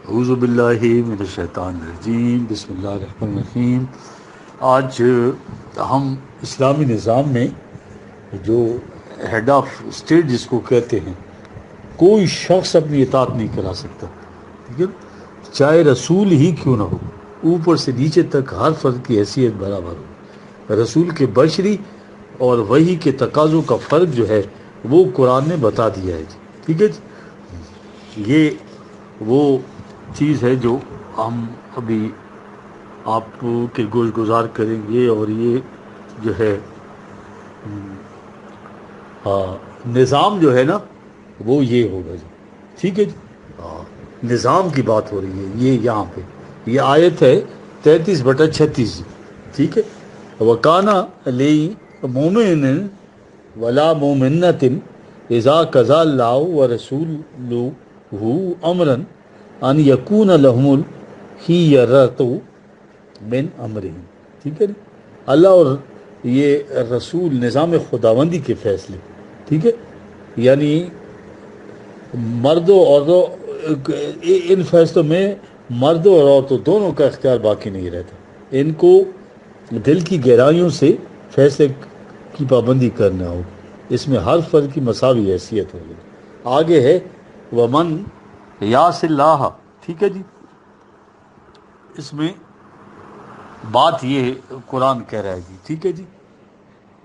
اعوذ باللہ من الشیطان الرجیم، بسم اللہ الرحمن الرحیم۔ آج ہم اسلامی نظام میں جو ہیڈ آف اسٹیٹ جس کو کہتے ہیں، کوئی شخص اپنی اطاعت نہیں کرا سکتا، ٹھیک ہے، چاہے رسول ہی کیوں نہ ہو، اوپر سے نیچے تک ہر فرد کی حیثیت برابر ہو۔ رسول کے بشری اور وحی کے تقاضوں کا فرق جو ہے وہ قرآن نے بتا دیا ہے جی، ٹھیک ہے جی۔ یہ وہ چیز ہے جو ہم ابھی آپ کے گوش گزار کریں گے، اور یہ جو ہے نظام جو ہے نا وہ یہ ہوگا جی، ٹھیک ہے جی۔ نظام کی بات ہو رہی ہے، یہ یہاں پہ یہ آیت ہے 33/36 جی، ٹھیک ہے۔ وَقَانَ لِمُؤْمِنٍ وَلَا مُؤْمِنَةٍ إِذَا قَضَى اللَّهُ وَرَسُولُهُ أَمْرًا ان یکون لہم الخیرۃ من امرہم، ٹھیک ہے نا۔ اللہ اور یہ رسول نظام خداوندی کے فیصلے، ٹھیک ہے، یعنی مردوں عورتوں ان فیصلوں میں مردوں اور عورتوں دونوں کا اختیار باقی نہیں رہتا۔ ان کو دل کی گہرائیوں سے فیصلے کی پابندی کرنا ہوگا، اس میں ہر فرد کی مساوی حیثیت ہوگی۔ آگے ہے ومن یاس اللہ، ٹھیک ہے جی۔ اس میں بات یہ قرآن کہہ رہا ہے جی، ٹھیک ہے جی۔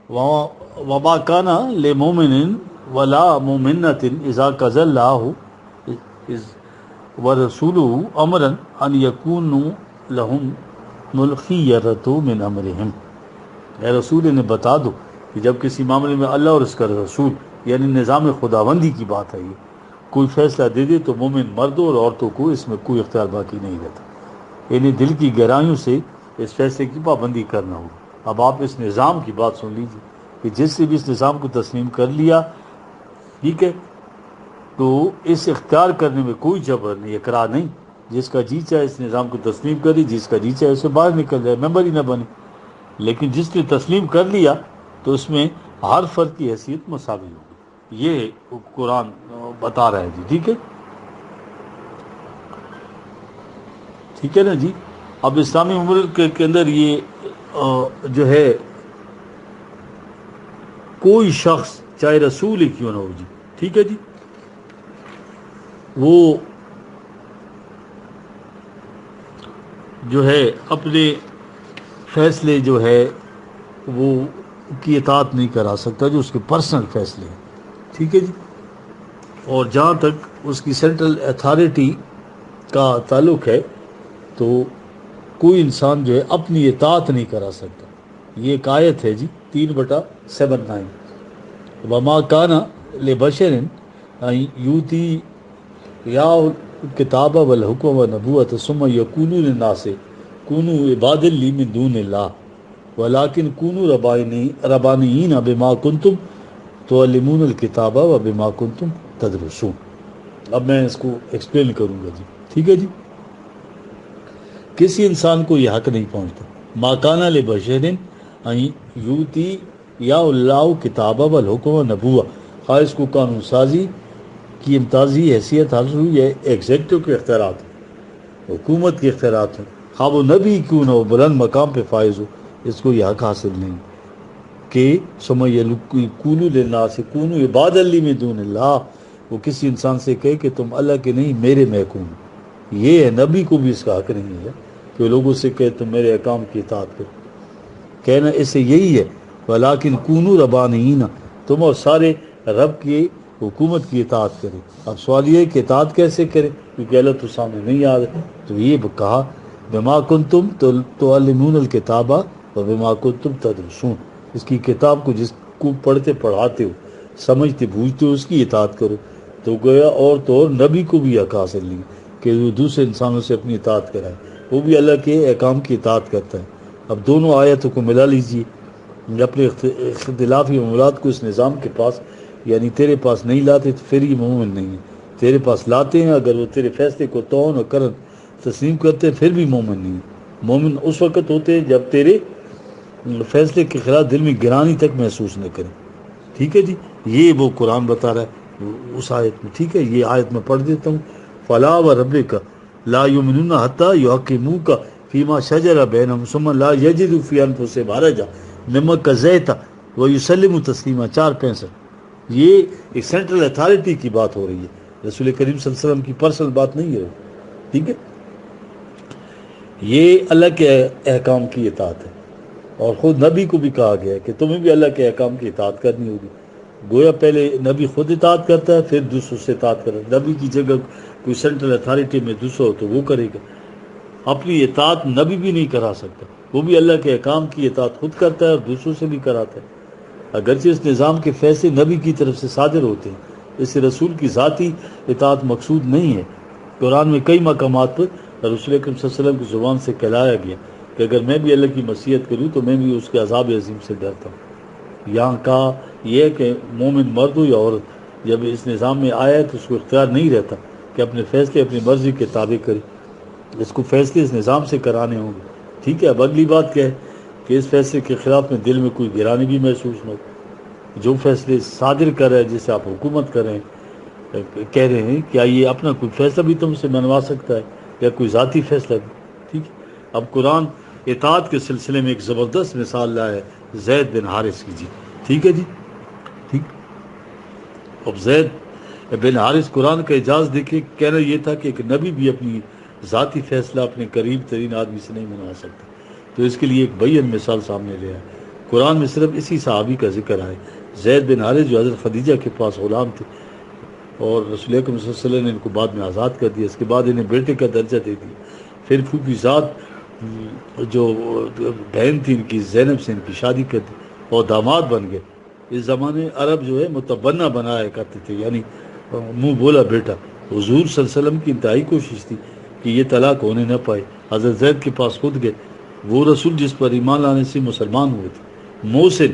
وما کان لمؤمن ولا مؤمنۃ اذا قضى الله ورسوله امرا ان يكونوا لهم الخيرۃ من امرهم۔ اے رسول انہیں بتا دو کہ جب کسی معاملے میں اللہ اور اس کا رسول یعنی نظام خداوندی کی بات ہے، یہ کوئی فیصلہ دے دے تو مومن مردوں اور عورتوں کو اس میں کوئی اختیار باقی نہیں رہتا، یعنی دل کی گہرائیوں سے اس فیصلے کی پابندی کرنا ہوگا۔ اب آپ اس نظام کی بات سن لیجیے کہ جس سے بھی اس نظام کو تسلیم کر لیا، ٹھیک ہے، تو اس اختیار کرنے میں کوئی جبر نہیں، اکراہ نہیں۔ جس کا جی چاہے اس نظام کو تسلیم کرے، جس کا جی چاہے اسے باہر نکل جائے، ممبر ہی نہ بنے، لیکن جس نے تسلیم کر لیا تو اس میں ہر فرد کی حیثیت مساوی ہوگی۔ یہ قرآن بتا رہا ہے جی، ٹھیک ہے، ٹھیک ہے نا جی۔ اب اسلامی ملک کے اندر یہ جو ہے کوئی شخص چاہے رسول ہی کیوں نہ ہو جی، ٹھیک ہے جی، وہ جو ہے اپنے فیصلے جو ہے وہ کی اطاعت نہیں کرا سکتا، جو اس کے پرسنل فیصلے ہیں، ٹھیک ہے جی۔ اور جہاں تک اس کی سینٹرل اتھارٹی کا تعلق ہے تو کوئی انسان جو ہے اپنی اطاعت نہیں کرا سکتا۔ یہ ایک آیت ہے جی 3/79۔ وما کان لبشر ان یؤتی یا الکتاب والحکم والنبوۃ ثم یقول للناس کونوا عبادا لی من دون اللہ ولکن کونوا ربانیین بما کنتم تعلمون الکتاب وبما کنتم تدرسون۔ اب میں اس کو ایکسپلین کروں گا جی، ٹھیک ہے جی۔ کسی انسان کو یہ حق نہیں پہنچتا، ما کان لبشر ان یؤتی یا اللہ کتاب والحکم والنبوۃ، خواہ اس کو قانون سازی کی امتیازی حیثیت حاصل ہوئی ہے، ایگزیکٹو کے اختیارات ہیں، حکومت کے اختیارات ہیں، خواہ وہ نبی کیوں نہ ہو، بلند مقام پہ فائز ہو، اس کو یہ حق حاصل نہیں کہ ثم یقول للناس کونوا عبادا لی من دون اللہ، وہ کسی انسان سے کہے کہ تم اللہ کے نہیں میرے محکوم۔ یہ ہے، نبی کو بھی اس کا حق نہیں ہے کہ لوگوں سے کہے تم میرے احکام کی اطاعت کرو۔ کہنا اس سے یہی ہے ولیکن کونوا ربانیین، تم اور سارے رب کی حکومت کی اطاعت کریں۔ اب سوال یہ ہے کہ اطاعت کیسے کریں، کیونکہ اللہ تو سامنے نہیں آ رہے، تو یہ کہا بما کنتم تعلمون الکتاب وبما کنتم تدرسون، اس کی کتاب کو جس کو پڑھتے پڑھاتے ہو، سمجھتے بوجھتے ہو، اس کی اطاعت کرو۔ تو گویا اور تو اور نبی کو بھی حق حاصل نہیں کہ وہ دوسرے انسانوں سے اپنی اطاعت کرائے، وہ بھی اللہ کے احکام کی اطاعت کرتا ہے۔ اب دونوں آیتوں کو ملا لیجیے، اپنے اختلافی معاملات کو اس نظام کے پاس یعنی تیرے پاس نہیں لاتے تو پھر یہ مومن نہیں ہے، تیرے پاس لاتے ہیں اگر وہ تیرے فیصلے کو توڑ و کرن تسلیم کرتے ہیں پھر بھی مومن نہیں ہے۔ مومن اس وقت ہوتے ہیں جب تیرے فیصلے کے خلاف دل میں گرانی تک محسوس نہ کریں، ٹھیک ہے جی۔ یہ وہ قرآن بتا رہا ہے اس آیت میں، ٹھیک ہے۔ یہ آیت میں پڑھ دیتا ہوں، فلا و ربک لا یؤمنون حتی یحکموک فیما شجر بینہم ثم لا یجدوا فی انفسہم حرجا مما قضیت ویسلموا تسلیما 465۔ یہ ایک سینٹرل اتھارٹی کی بات ہو رہی ہے، رسول کریم صلی اللہ علیہ وسلم کی پرسنل بات نہیں ہے، ٹھیک ہے؟ یہ اللہ کے احکام کی اطاعت ہے، اور خود نبی کو بھی کہا گیا ہے کہ تمہیں بھی اللہ کے احکام کی اطاعت کرنی ہوگی۔ گویا پہلے نبی خود اطاعت کرتا ہے، پھر دوسروں سے اطاعت کرتا ہے۔ نبی کی جگہ کوئی سینٹرل اتھارٹی میں دوسرا ہو تو وہ کرے گا، اپنی اطاعت نبی بھی نہیں کرا سکتا، وہ بھی اللہ کے احکام کی اطاعت خود کرتا ہے اور دوسروں سے بھی کراتا ہے، اگرچہ اس نظام کے فیصلے نبی کی طرف سے صادر ہوتے ہیں۔ اس سے رسول کی ذاتی اطاعت مقصود نہیں ہے۔ قرآن میں کئی مقامات پر رسول اکرم صلی اللہ علیہ وسلم کی زبان سے کہلایا گیا کہ اگر میں بھی اللہ کی معصیت کروں تو میں بھی اس کے عذاب عظیم سے ڈرتا ہوں۔ یہاں کہا یہ ہے کہ مومن مرد ہو یا عورت جب اس نظام میں آیا تو اس کو اختیار نہیں رہتا کہ اپنے فیصلے اپنی مرضی کے تابع کرے، اس کو فیصلے اس نظام سے کرانے ہوں گے، ٹھیک ہے؟ اب اگلی بات کیا ہے کہ اس فیصلے کے خلاف میں دل میں کوئی گرانی بھی محسوس نہ ہو۔ جو فیصلے صادر کر رہے ہیں، جسے آپ حکومت کر رہے ہیں، کہہ رہے ہیں کیا یہ اپنا کوئی فیصلہ بھی تم سے منوا سکتا ہے یا کوئی ذاتی فیصلہ بھی، ٹھیک ہے؟ اب قرآن اطاعت کے سلسلے میں ایک زبردست مثال لایا ہے زید بن حارث کی، جی ٹھیک ہے جی، ٹھیک۔ اب زید بن حارث قرآن کا اعجاز دیکھے، کہنا یہ تھا کہ ایک نبی بھی اپنی ذاتی فیصلہ اپنے قریب ترین آدمی سے نہیں منوا سکتا، تو اس کے لیے ایک بیان مثال سامنے لے آیا۔ قرآن میں صرف اسی صحابی کا ذکر ہے، زید بن حارث، جو حضرت خدیجہ کے پاس غلام تھے، اور رسول اکرم صلی اللہ علیہ وسلم نے ان کو بعد میں آزاد کر دیا، اس کے بعد انہیں بیٹے کا درجہ دے دیا، پھر پھوپھی ذات جو بہن تھی ان کی زینب سے ان کی شادی کر دی اور داماد بن گئے۔ اس زمانے عرب جو ہے متبنہ بنایا کرتے تھے، یعنی منہ بولا بیٹا۔ حضور صلی اللہ علیہ وسلم کی انتہائی کوشش تھی کہ یہ طلاق ہونے نہ پائے، حضرت زید کے پاس خود گئے، وہ رسول جس پر ایمان لانے سے مسلمان ہوئے تھے، محسن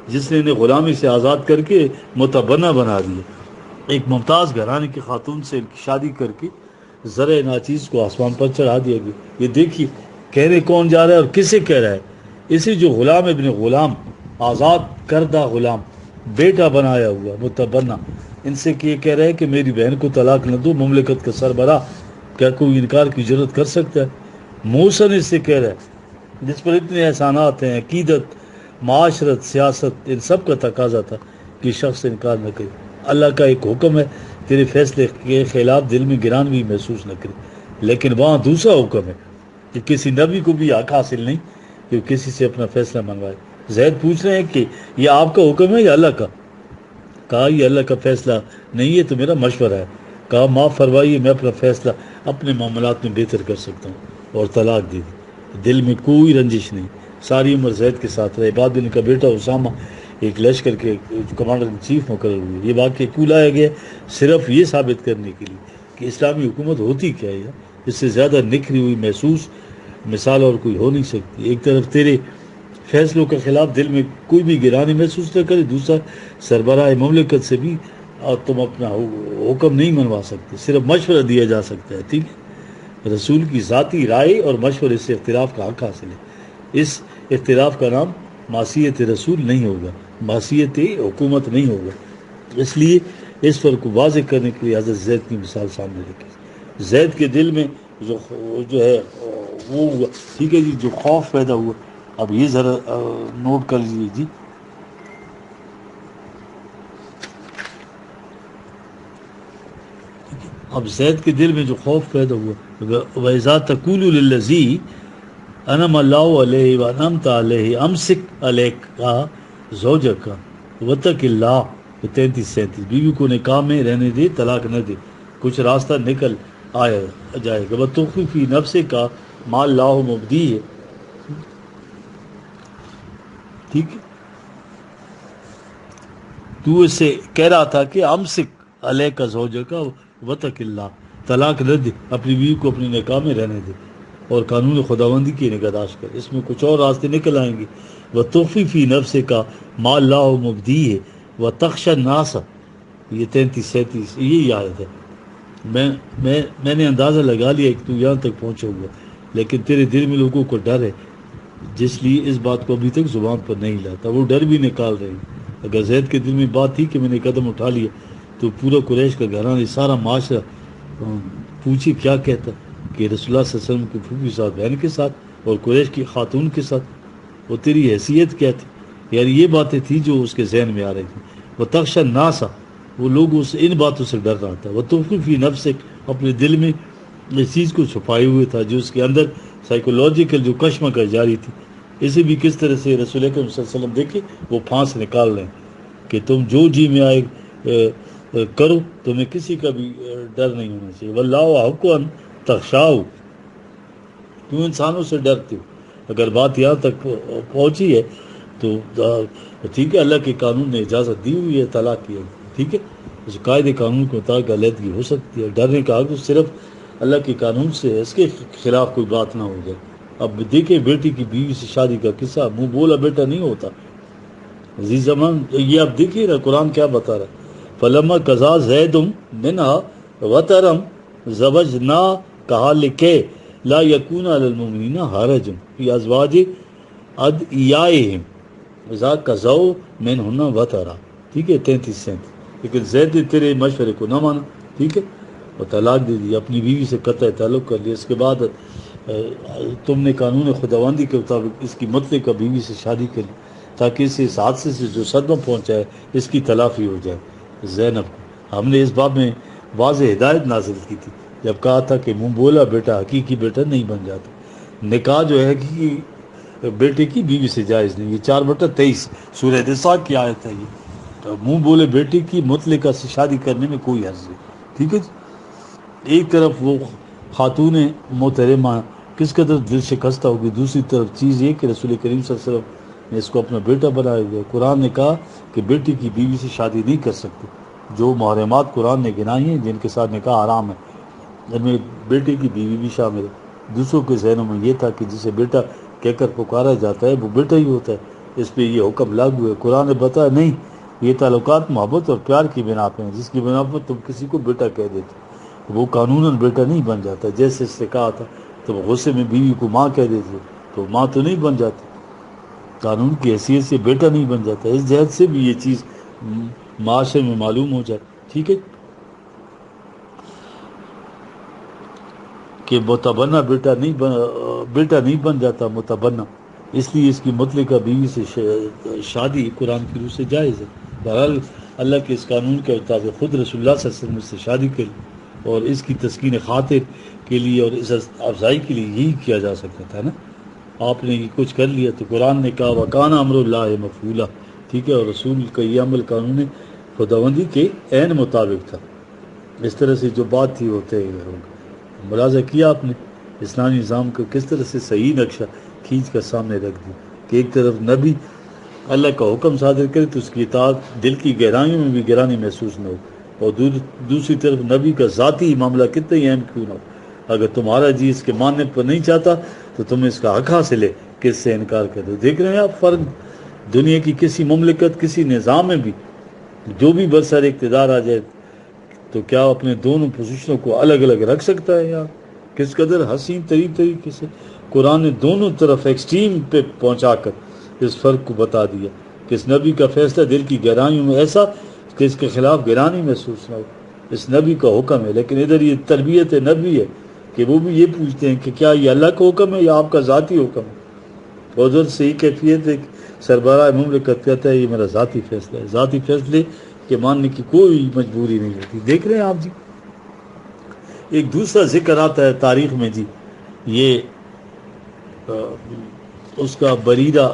جس نے انہیں غلامی سے آزاد کر کے متبنہ بنا دیا، ایک ممتاز گھرانے کی خاتون سے ان کی شادی کر کے زرع ناچیز کو آسمان پر چڑھا دیا گیا۔ یہ دیکھیے کہنے کون جا رہا ہے اور کسے کہہ رہا ہے؟ اسی جو غلام ابن غلام، آزاد کردہ غلام، بیٹا بنایا ہوا متبنہ، ان سے یہ کہہ رہا ہے کہ میری بہن کو طلاق نہ دو، مملکت کا سربراہ، کیا کوئی انکار کی جرت کر سکتا ہے؟ محسن اس سے کہہ رہا ہے جس پر اتنے احسانات ہیں، عقیدت، معاشرت، سیاست، ان سب کا تقاضا تھا کہ شخص انکار نہ کرے۔ اللہ کا ایک حکم ہے تیرے فیصلے کے خلاف دل میں گران بھی محسوس نہ کرے، لیکن وہاں دوسرا حکم ہے کہ کسی نبی کو بھی حق حاصل نہیں کہ کسی سے اپنا فیصلہ منوائے۔ زید پوچھ رہے ہیں کہ یہ آپ کا حکم ہے یا اللہ کا؟ کہا یہ اللہ کا فیصلہ نہیں ہے تو میرا مشورہ ہے۔ کہا معاف فرمائیے، میں اپنا فیصلہ اپنے معاملات میں بہتر کر سکتا ہوں، اور طلاق دے دی۔ دل میں کوئی رنجش نہیں، ساری عمر زید کے ساتھ رہے۔ بعد میں ان کا بیٹا اسامہ ایک لشکر کے کمانڈر ان چیف مقرر ہوئے۔ یہ واقعہ کیوں لایا گیا؟ صرف یہ ثابت کرنے کے لیے کہ اسلامی حکومت ہوتی کیا ہے، اس سے زیادہ نکھری ہوئی محسوس مثال اور کوئی ہو نہیں سکتی۔ ایک طرف تیرے فیصلوں کے خلاف دل میں کوئی بھی گرانی محسوس نہ کرے، دوسرا سربراہ مملکت سے بھی اور تم اپنا حکم نہیں منوا سکتے، صرف مشورہ دیا جا سکتا ہے، ٹھیک ہے؟ رسول کی ذاتی رائے اور مشورے سے اختلاف کا حق حاصل ہے۔ اس اختلاف کا نام معصیت رسول نہیں ہوگا، معصیت حکومت نہیں ہوگا۔ اس لیے اس فرق کو واضح کرنے کے لیے حضرت زید کی مثال سامنے رکھی۔ زید کے دل میں جو ہے وہ ہوا، ٹھیک ہے جی، جو خوف پیدا ہوا۔ اب یہ ذرا نوٹ کر لیجیے جی، اب زید کے دل میں جو خوف پیدا ہوا، وَإِذَا تَقُولُ لِلَّذِي أَنَعَمَ اللَّهُ عَلَيْهِ وَأَنْعَمْتَ عَلَيْهِ أَمْسِكْ عَلَيْكَ زَوْجَكَ وَاتَّقِ اللَّهَ 33-37 بیوی کو نکاح میں رہنے دے، طلاق نہ دے، کچھ راستہ نکل آیا جائے گا۔ وَتُخْفِي فِي نَفْسِكَ مَا اللَّهُ مُبْدِيهِ، ٹھیک ہے؟ تو اس سے کہہ رہا تھا کہ امسک علیک زوجک واتق اللہ، طلاق نہ دے، اپنی بیوی کو اپنے نکاح میں رہنے دے اور قانون خداوندی کی نگہداشت کر۔ اس میں کچھ اور راستے نکل آئیں گے۔ وتخفی فی نفسک ما اللہ مبدیہ وتخشى الناس، یہ 33-37 یہی آیت ہے۔ میں نے اندازہ لگا لیا کہ تو یہاں تک پہنچا ہوا، لیکن تیرے دل میں لوگوں کو ڈر ہے، جس لیے اس بات کو ابھی تک زبان پر نہیں لاتا۔ وہ ڈر بھی نکال رہے ہیں۔ اگر زید کے دل میں بات تھی کہ میں نے قدم اٹھا لیا تو پورا قریش کا گھرانہ، سارا معاشرہ پوچھے کیا کہتا کہ رسول اللہ صلی اللہ علیہ وسلم کی پھوپھی صاحب بہن کے ساتھ اور قریش کی خاتون کے ساتھ، وہ تیری حیثیت کیا تھی؟ یار یہ باتیں تھیں جو اس کے ذہن میں آ رہی تھیں. وہ تخشا ناسا، وہ لوگوں سے ان باتوں سے ڈر رہا تھا. وہ توفی نفس، اپنے دل میں اس چیز کو چھپائے ہوئے تھا جو اس کے اندر سائیکولوجیکل جو کشمکش جاری تھی. اسے بھی کس طرح سے رسول اکرم صلی اللہ علیہ وسلم دیکھے وہ پھانس نکال رہے ہیں کہ تم جو جی میں آئے کرو، تمہیں کسی کا بھی ڈر نہیں ہونا چاہیے. واللہ حق ان تخشاؤ، تم انسانوں سے ڈرتے ہو. اگر بات یہاں تک پہنچی ہے تو ٹھیک ہے، اللہ کے قانون نے اجازت دی ہوئی ہے طلاق کی، ٹھیک ہے، اس قاعدے قانون کے مطابق علیحدگی ہو سکتی ہے. ڈرنے کا حق تو صرف اللہ کے قانون سے ہے، اس کے خلاف کوئی بات نہ ہو جائے. اب دیکھیں بیٹی کی بیوی سے شادی کا قصہ، منہ بولا بیٹا نہیں ہوتا عزیز زمان. یہ آپ دیکھیے نا قرآن کیا بتا رہا ہے. فلما قضا زید منہا وطرم زوجنا، کہا لکھے لا یکون علی المؤمنین حرج فی ازواج ادعیائہم اذا قضوا منہن وطرا، ٹھیک ہے، 33-37. لیکن زید نے تیرے مشورے کو نہ مانا، ٹھیک ہے، اور طلاق دے دی، اپنی بیوی سے قطع تعلق کر لیا. اس کے بعد تم نے قانون خداوندی کے مطابق اس کی مطلقہ بیوی سے شادی کر لی تاکہ اسے اس حادثے سے جو صدمہ پہنچا ہے اس کی تلافی ہو جائے. زینب کو ہم نے اس باب میں واضح ہدایت نازل کی تھی جب کہا تھا کہ منہ بولا بیٹا حقیقی بیٹا نہیں بن جاتا. نکاح جو ہے کہ بیٹے کی بیوی سے جائز نہیں. یہ 4/23 سورہ نساء کی آیت ہے. یہ منہ بولے بیٹے کی مطلقہ سے شادی کرنے میں کوئی حرج نہیں، ٹھیک ہے جی. ایک طرف وہ خاتون محترمہ کس قدر دل شکستہ ہوگی، دوسری طرف چیز یہ کہ رسول کریم صلی اللہ علیہ وسلم نے اس کو اپنا بیٹا بنایا گیا. قرآن نے کہا کہ بیٹی کی بیوی سے شادی نہیں کر سکتے. جو محرمات قرآن نے گنائی ہیں جن کے ساتھ نکاح حرام ہے ان میں بیٹے کی بیوی بھی شامل ہے. دوسروں کے ذہنوں میں یہ تھا کہ جسے بیٹا کہہ کر پکارا جاتا ہے وہ بیٹا ہی ہوتا ہے، اس پہ یہ حکم لاگو ہے. قرآن نے بتایا نہیں، یہ تعلقات محبت اور پیار کی بنا پہ ہیں، جس کی بنا پر تم کسی کو بیٹا کہہ دیتے وہ قانوناً بیٹا نہیں بن جاتا. جیسے اس سے کہا تھا تم غصے میں بیوی کو ماں کہہ دیتے تو ماں تو نہیں بن جاتی، قانون کی حیثیت سے بیٹا نہیں بن جاتا. اس جہت سے بھی یہ چیز معاشرے میں معلوم ہو جائے، ٹھیک ہے، کہ متبنہ بیٹا نہیں بن جاتا متبنہ، اس لیے اس کی مطلقہ بیوی سے شادی قرآن کی روح سے جائز ہے. بہرحال اللہ کے اس قانون کے مطابق خود رسول اللہ صلی اللہ علیہ وسلم سے شادی کری اور اس کی تسکین خاطر کے لیے اور اس افزائی کے لیے یہی کیا جا سکتا تھا نا. آپ نے یہ کچھ کر لیا تو قرآن نے کہا وَقَانَ أَمْرُ اللَّهِ مَفْعُولًا، ٹھیک ہے، اور رسول کا یہ عمل قانون خداوندی کے عین مطابق تھا. اس طرح سے جو بات تھی ہوتے ملاحظہ کیا آپ نے اسلامی نظام کو کس طرح سے صحیح نقشہ کھینچ کر سامنے رکھ دی کہ ایک طرف نبی اللہ کا حکم صادر کرے تو اس کی اطاعت دل کی گہرائیوں میں بھی گرانی محسوس نہ ہو، اور دوسری طرف نبی کا ذاتی معاملہ کتنا ہی اہم کیوں نہ ہو، اگر تمہارا جی اس کے ماننے پر نہیں چاہتا تو تم اس کا حق حاصل ہے کہ اس سے انکار کر دو. دیکھ رہے ہیں آپ فرق دنیا کی کسی مملکت کسی نظام میں بھی جو بھی برسر اقتدار آ جائے تو کیا اپنے دونوں پوزیشنوں کو الگ الگ رکھ سکتا ہے؟ یار کس قدر حسین ترین طریقے سے قرآن نے دونوں طرف ایکسٹریم پہ پہنچا کر اس فرق کو بتا دیا کہ اس نبی کا فیصلہ دل کی گہرائیوں میں ایسا کہ اس کے خلاف گرانی محسوس نہ ہو، اس نبی کا حکم ہے. لیکن ادھر یہ تربیت نبی ہے کہ وہ بھی یہ پوچھتے ہیں کہ کیا یہ اللہ کا حکم ہے یا آپ کا ذاتی حکم ہے. ادھر سے ہی کیفیت ہے سربراہ مملکت کہتا ہے یہ میرا ذاتی فیصلہ ہے. ذاتی فیصلے کے ماننے کی کوئی مجبوری نہیں ہوتی. دیکھ رہے ہیں آپ جی. ایک دوسرا ذکر آتا ہے تاریخ میں جی، یہ اس کا بریرہ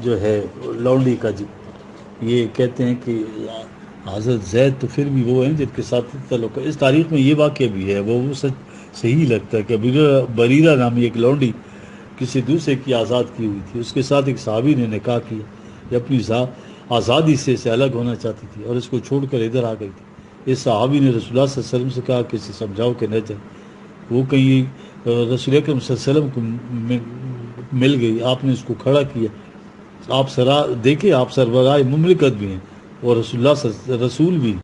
جو ہے لونڈی کا جی، یہ کہتے ہیں کہ حضرت زید تو پھر بھی وہ ہیں جن کے ساتھ تعلق ہے. اس تاریخ میں یہ واقعہ بھی ہے، وہ سچ صحیح لگتا ہے کہ بریرہ نامی ایک لونڈی کسی دوسرے کی آزاد کی ہوئی تھی. اس کے ساتھ ایک صحابی نے نکاح کیا، یہ اپنی آزادی سے الگ ہونا چاہتی تھی اور اس کو چھوڑ کر ادھر آ گئی تھی. اس صحابی نے رسول اللہ صلی اللہ علیہ وسلم سے کہا کہ اسے سمجھاؤ کہ نہ جائے. وہ کہیں رسول اکرم صلی اللہ علیہ وسلم کو مل گئی، آپ نے اس کو کھڑا کیا. آپ دیکھیں آپ سربراہ مملکت بھی ہیں اور رسول بھی